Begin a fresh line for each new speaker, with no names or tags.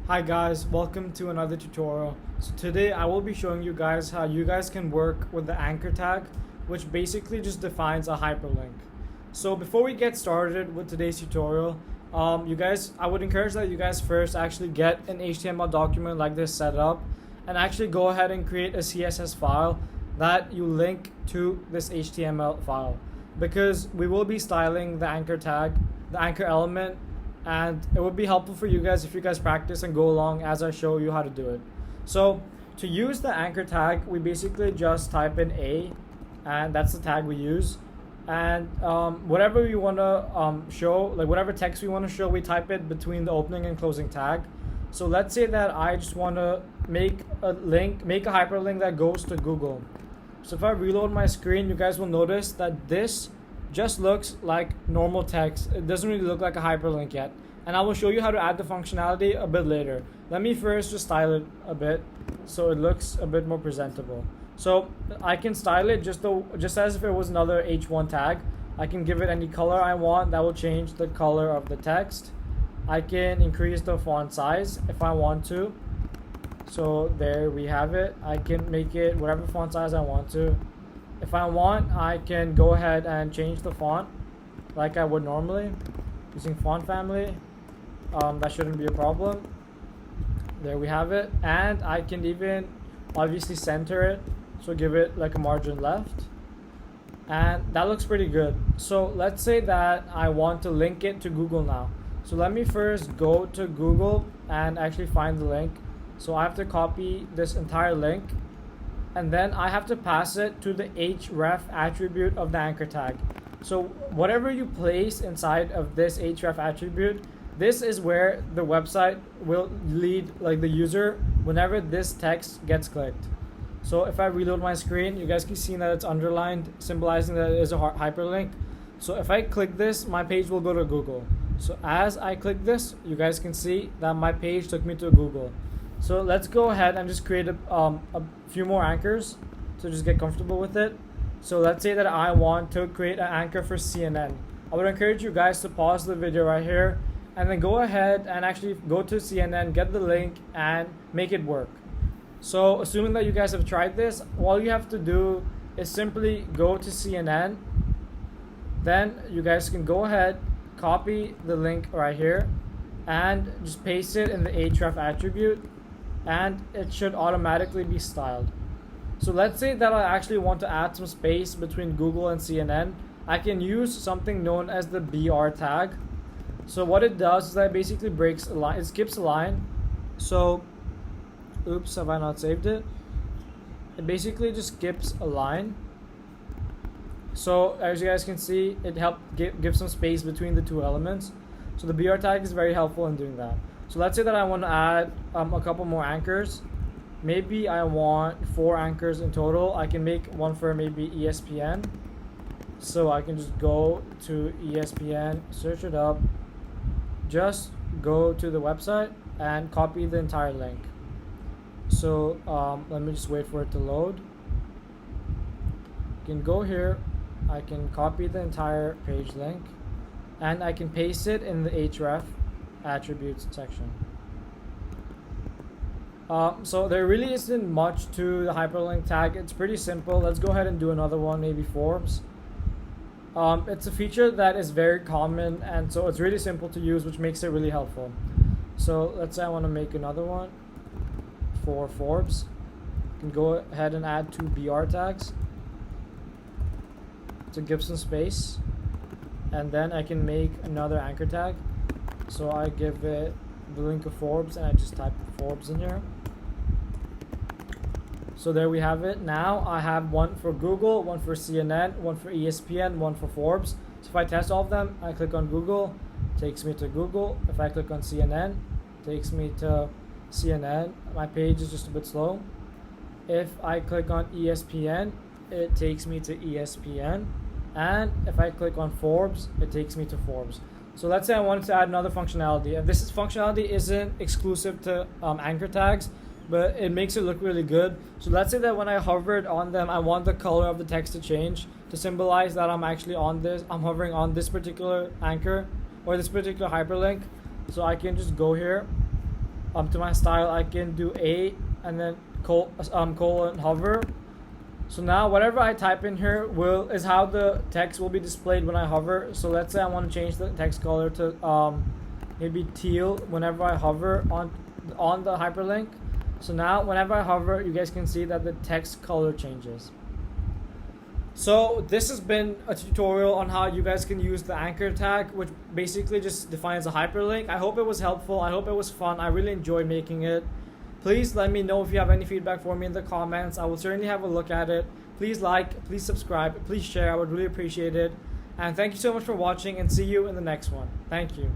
Hi guys, welcome to another tutorial. So today I will be showing you guys how you guys can work with the anchor tag, which basically just defines a hyperlink. So before we get started with today's tutorial, I would encourage that you guys first actually get an HTML document like this set up and actually go ahead and create a CSS file that you link to this HTML file, because we will be styling the anchor tag, the anchor element, and it would be helpful for you guys if you guys practice and go along as I show you how to do it. So to use the anchor tag, we basically just type in A, and that's the tag we use. And whatever we want to show, like whatever text we want to show, we type it between the opening and closing tag. So let's say that I just want to make a hyperlink that goes to Google. So if I reload my screen, you guys will notice that this just looks like normal text. It doesn't really look like a hyperlink yet, and I will show you how to add the functionality a bit later. Let me first just style it a bit so it looks a bit more presentable. So I can style it just as if it was another H1 tag. I can give it any color I want. That will change the color of the text. I can increase the font size if I want to. So there we have it. I can make it whatever font size I want to. If I want, I can go ahead and change the font like I would normally using font family. That shouldn't be a problem. There we have it. And I can even obviously center it, so give it like a margin left. And that looks pretty good. So let's say that I want to link it to Google now. So let me first go to Google and actually find the link. So I have to copy this entire link, and then I have to pass it to the href attribute of the anchor tag. So whatever you place inside of this href attribute, this is where the website will lead like the user whenever this text gets clicked. So if I reload my screen, you guys can see that it's underlined, symbolizing that it is a hyperlink. So if I click this, my page will go to Google. So as I click this, you guys can see that my page took me to Google. So let's go ahead and just create a few more anchors to just get comfortable with it. So let's say that I want to create an anchor for CNN. I would encourage you guys to pause the video right here and then go ahead and actually go to CNN, get the link, and make it work. So assuming that you guys have tried this, all you have to do is simply go to CNN. Then you guys can go ahead, copy the link right here, and just paste it in the href attribute, and it should automatically be styled. So let's say that I actually want to add some space between Google and CNN. I can use something known as the BR tag. So what it does is that it basically breaks a line, it skips a line. So, oops, have I not saved it? It basically just skips a line. So as you guys can see, it helped give some space between the two elements. So the BR tag is very helpful in doing that. So let's say that I want to add a couple more anchors. Maybe I want 4 anchors in total. I can make one for maybe ESPN. So I can just go to ESPN, search it up, just go to the website and copy the entire link. So let me just wait for it to load. You can go here, I can copy the entire page link, and I can paste it in the href attributes section. So there really isn't much to the hyperlink tag. It's pretty simple. Let's go ahead and do another one, maybe Forbes. It's a feature that is very common, and so it's really simple to use, which makes it really helpful. So let's say I want to make another one for Forbes. You can go ahead and add 2 BR tags to give some space, and then I can make another anchor tag. So I give it the link of Forbes, and I just type Forbes in here. So there we have it. Now I have one for Google, one for CNN, one for ESPN, one for Forbes. So if I test all of them, I click on Google, takes me to Google. If I click on CNN, takes me to CNN. My page is just a bit slow. If I click on ESPN, it takes me to ESPN. And if I click on Forbes, it takes me to Forbes. So let's say I wanted to add another functionality. And this functionality isn't exclusive to anchor tags, but it makes it look really good. So let's say that when I hovered on them, I want the color of the text to change to symbolize that I'm actually I'm hovering on this particular anchor or this particular hyperlink. So I can just go here to my style, I can do A and then colon hover. So now whatever I type in here is how the text will be displayed when I hover. So let's say I want to change the text color to maybe teal whenever I hover on the hyperlink. So now whenever I hover, you guys can see that the text color changes. So this has been a tutorial on how you guys can use the anchor tag, which basically just defines a hyperlink. I hope it was helpful. I hope it was fun. I really enjoyed making it. Please let me know if you have any feedback for me in the comments. I will certainly have a look at it. Please like, please subscribe, please share. I would really appreciate it. And thank you so much for watching, and see you in the next one. Thank you.